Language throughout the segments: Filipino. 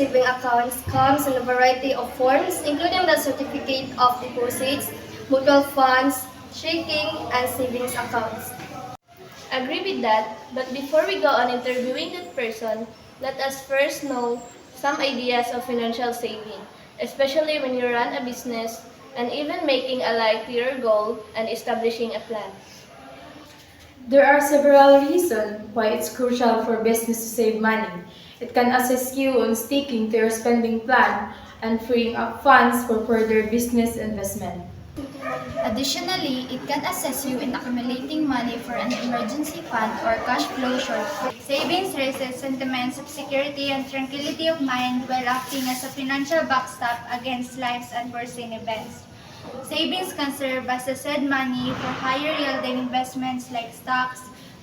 saving accounts comes in a variety of forms, including the certificate of deposits, mutual funds, checking, and savings accounts. Agree with that, but before we go on interviewing that person, let us first know some ideas of financial saving, especially when you run a business and even making a life to your goal and establishing a plan. There are several reasons why it's crucial for business to save money. It can assist you on sticking to your spending plan and freeing up funds for further business investment. Additionally, it can assist you in accumulating money for an emergency fund or cash flow shortfall. Savings raises sentiments of security and tranquility of mind while acting as a financial backstop against life's unforeseen events. Savings can serve as a seed money for higher yielding investments like stocks,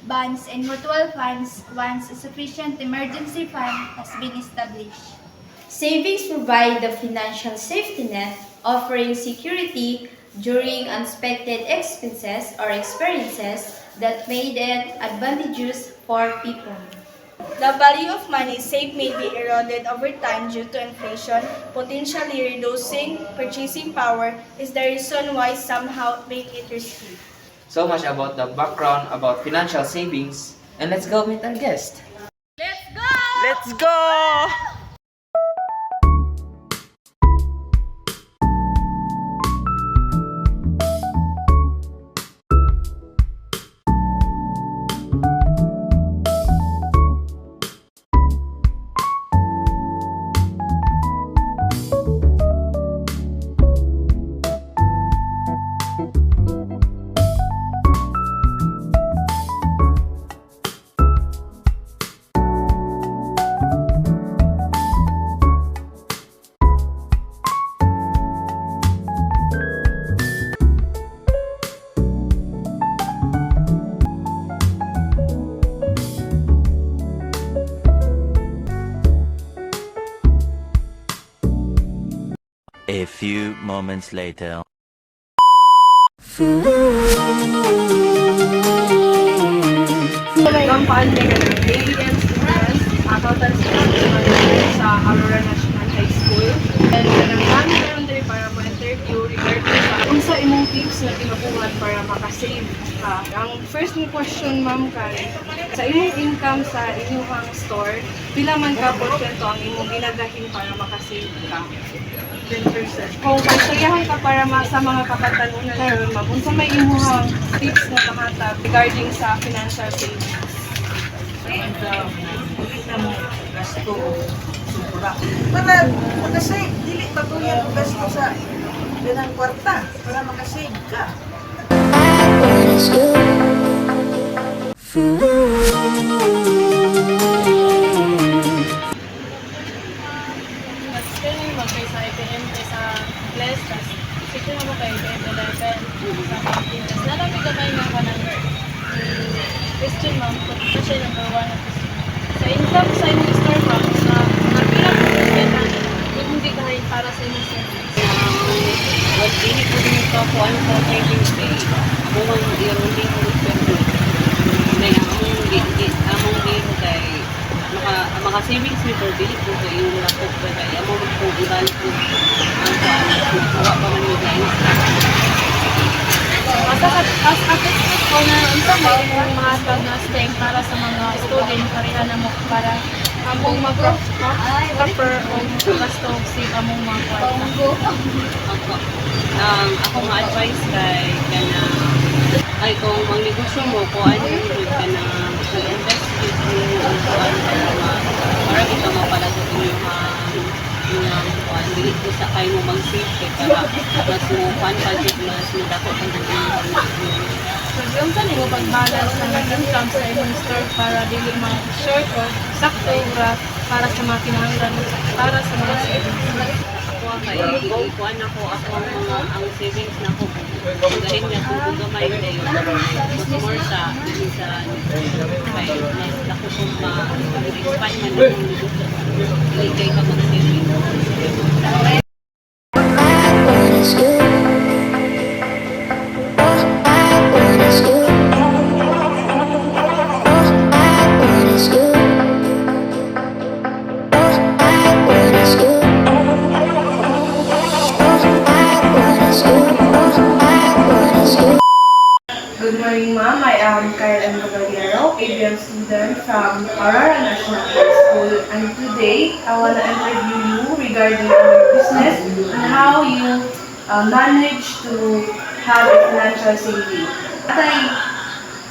bonds, and mutual funds once a sufficient emergency fund has been established. Savings provide the financial safety net, offering security during unexpected expenses or experiences that made it advantageous for people. The value of money saved may be eroded over time due to inflation, potentially reducing purchasing power is the reason why somehow make it risky. So much about the background about financial savings, and let's go meet our guest. Let's go! A few moments later. Kampanya ka ng AEM students, accountancy students sa Aurora National High School. And kanang kami karon diri para ma-interview regarding sa unsa imong tips na ginabuhat para makasave ka. Ang first mo question, ma'am, kay sa imong income sa inyong store, pila man ka porsyento ang imong ginagahin para makasave ka? 10%. Kung pagsayahan ka para sa mga kapatalunan karon, ma'am, unsa may imong tips na kahatag regarding sa financial savings? Para makasave, dili patuloy ang gasto sa ganang kwarta para makasave ka. Mas kaya magkay sa IPM sa class, tapos sige mo kay IPM 11 sa Pilipinas. Naramig ka kayo ng kanang question, ma'am, kung ito siya number 1 na question. Sa income sa inyong store, ma'am, sa napilang po kita, kung hindi kayo para sa inyong savings. Wag dili ko din ito po ano sa savings pay. Amo man i-rolling ko pero may among din kay maka savings ni pero dili ko kay yung lako kay amo ko ibalik ko ang kuha pa man yung lain. As attitude ko na unsa may imong mga tag na stay para sa mga student pareha na mo para among mag-proper o gasto save among mga kwarta. Ako ma-advise kay kana ay kung magnegosyo mo ko ano kana mag-invest mo para kita mapalagot yung dili ko sa kayo mo mag-save kay para mas mo fund budget mas mo dako ang So, yung saan mo pag-balance ng income sa imong store para dili ma-short o sakto para sa mga kinahanglan para sa mga savings. Kaya ikuan ako ang savings na ko. Galing na ko gamay na yun. Mas more sa kay lako ko ma-expand man ako. Iligay ka mag-savings. When morning, ma'am. I am Kyle M. Caballero, ABM student from Aurora National High School. And today, I want to interview you regarding your business and how you manage to have a financial saving. I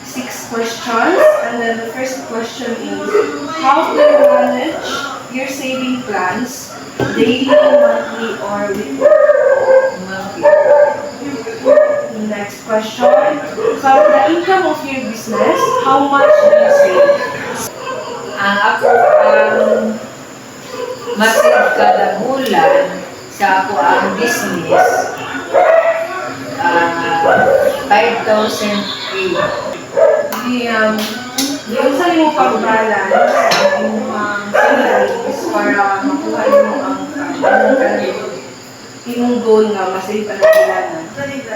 6 questions, and then the first question is, how do you manage your saving plans, daily, monthly, or weekly? Next question, from the income of your business, how much do you save? Ang ako masave kada bulan sa ako ang business 5,000 Yung sa iyong pag-balance sa iyong savings para makuha yung goal nga masave ang kailangan.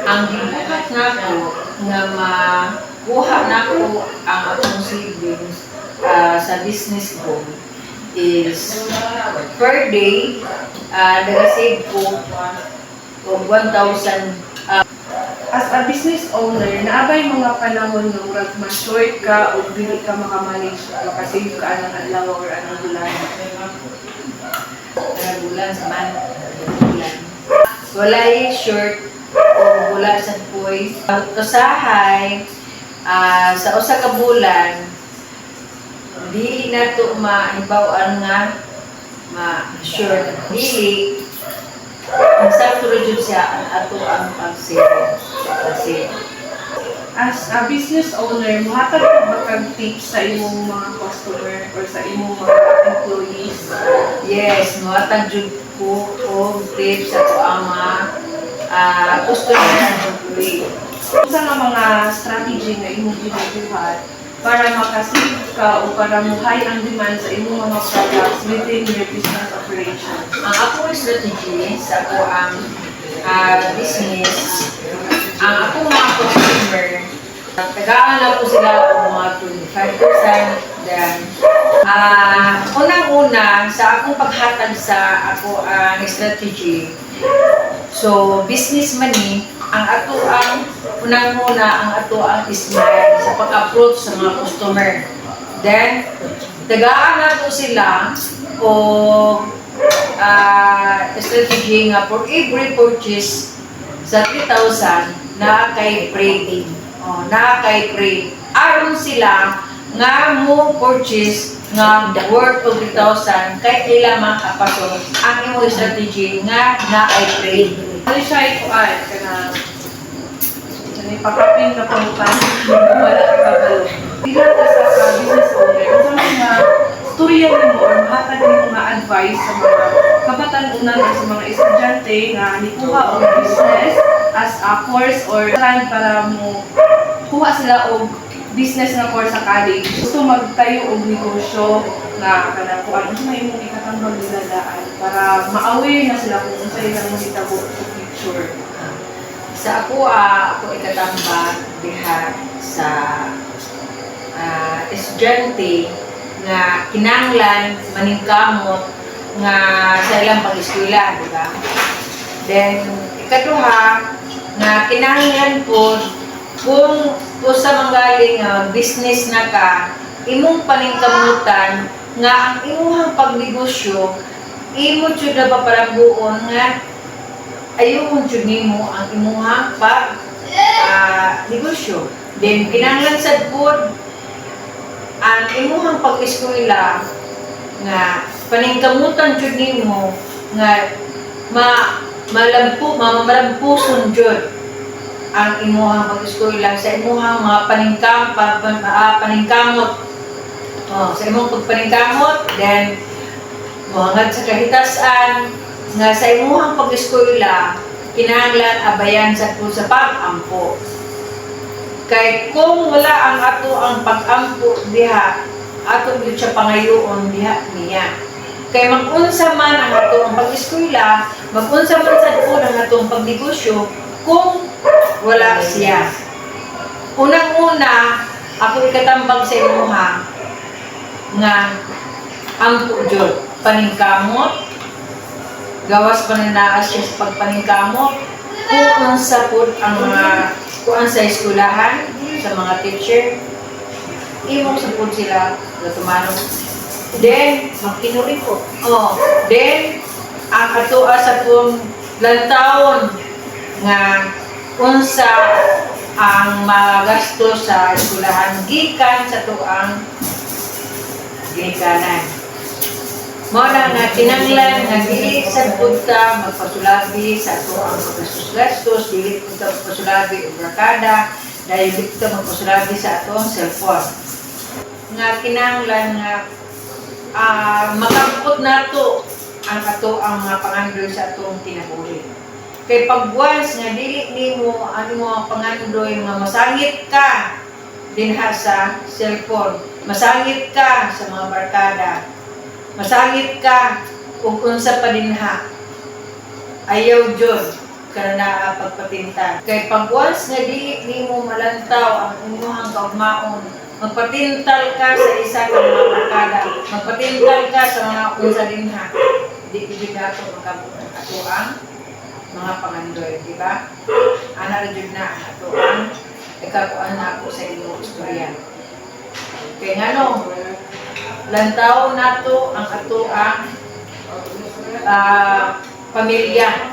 ang gibuhat nako nga makuha nako ang akong savings sa business ko is per day nag-save ko og 1,000. As a business owner, naabay mga panahon nga murag ma-short ka o dili ka makamanage makasave ka anong adlaw or anong bulan. bulan sa bulan. Walay short o wala sa poise. Usahay sa usa ka bulan dili na to mahibaw-an nga short dili ang sakto jud siya ang ato ang pag-save. Kasi As a business owner, muhatag ka ba kag tips sa imong mga customer or sa imong mga employees? yes, matag jud ko og tips sa ato ang mga customer and employee. Unsa nga mga strategy nga imong ginagawa para makasave ka o para muhay ang demand sa imong mga products within your business operations? Ang akong strategy sa ako ang business, ang akong mga customer, tagaan lang ko sila o mga 25%. Then, unang-una, sa akong paghatag sa ako ang strategy, so business money, ang ato ang unang-una, ang ato ang smile sa pag-approach sa mga customer. Then, tagaan nato sila o strategy nga for every purchase sa 3,000 na kay pre-pay. Na kay pre. Aron sila nga mo purchase nga worth of 3,000 kay ila makapasok ang imong strategy nga na kay pre. Ano siya ikuan ka na pakapin na pangutan, wala ka kabalo. Bilang isa ka business owner, sa mga storya mo or mahatag mo mga advice sa mga kabatanunan o sa mga estudyante nga nikuha o business as a course or plan para mo kuha sila og business na course sa college. Gusto magtayo og negosyo na kanang kuan sa imong ikatambag niladaan para ma-aware na sila kung unsa ilang mahitabo sa future. Sa ako ikatambag diha sa estudyante nga kinahanglan maningkamot nga sa ilang pag-eskwela, di ba? Then ikaduha nga kinahanglan po kung usa manggaling business na ka, imong paningkamutan nga ang imong pagnegosyo imo jud na paparambuon nga ayun jud nimo ang imong pag negosyo. Then kinahanglan sad pod ang imong pag-eskwela nga paningkamutan jud nimo nga malampuson jud ang imong pag-eskwela sa imong mga paningkamot. Sa imong pagpaningkamot, then mohangad sa kahitasan nga sa imong pag-eskwela kinahanglan abayan sa pag-ampo. Kay kung wala ang ato ang pag-ampo diha, ato gyud siya pangayoon diha niya. Kay mag-unsa man ang ato ang pag-eskwela, mag-unsa man sad po ang atong pagnegosyo kung wala siya. Unang-una, ako ikatambag sa imuha nga ampo jud paningkamot, gawas pananaas siya sa pagpaningkamot, kung sa pud ang mga kuan sa eskwelahan, sa mga teacher. Imong sapod sila tumanong. Then, magkinuri ko. Oh, then, ang atoa sa kong lantawon nga unsa ang magasto sa eskwelahan gikan sa tuang ginikanan. Mao na nga kinanglan nga dili sad pud ta magpasulabi sa tuang gastos, dili pud ta magpasulabi og barkada, dahil dili ta magpasulabi sa atong cellphone. Nga kinanglan nga makabot nato ang ato ang mga pangandoy sa atong kinabuhi. Kay pag once nga dili nimo ano mo pangandoy nga masangit ka dinha sa cellphone, masangit ka sa mga barkada, masangit ka kung unsa pa dinha, ayaw jud ka na pagpatinta. Kay pag once nga dili nimo malantaw ang imong kaugmaon, magpatintal ka sa isa ka mga barkada, magpatintal ka sa mga unsa dinha, di gid ato makabot ato ang mga pangandoy, di ba? Ana ra jud na ato ang ikakuan na ako sa inyong istorya. Kaya nga no, lantaw nato ang ato ang pamilya.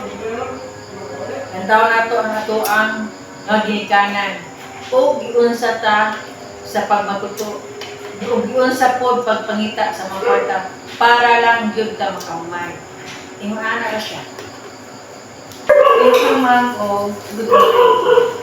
Lantaw nato ang ato ang ginikanan. O giunsa ta sa pagmatuto. O giunsa pod pagpangita sa mga kwarta para lang jud ta makamay. Ingon ana ra siya. Thank you, ma'am. Oh, good morning.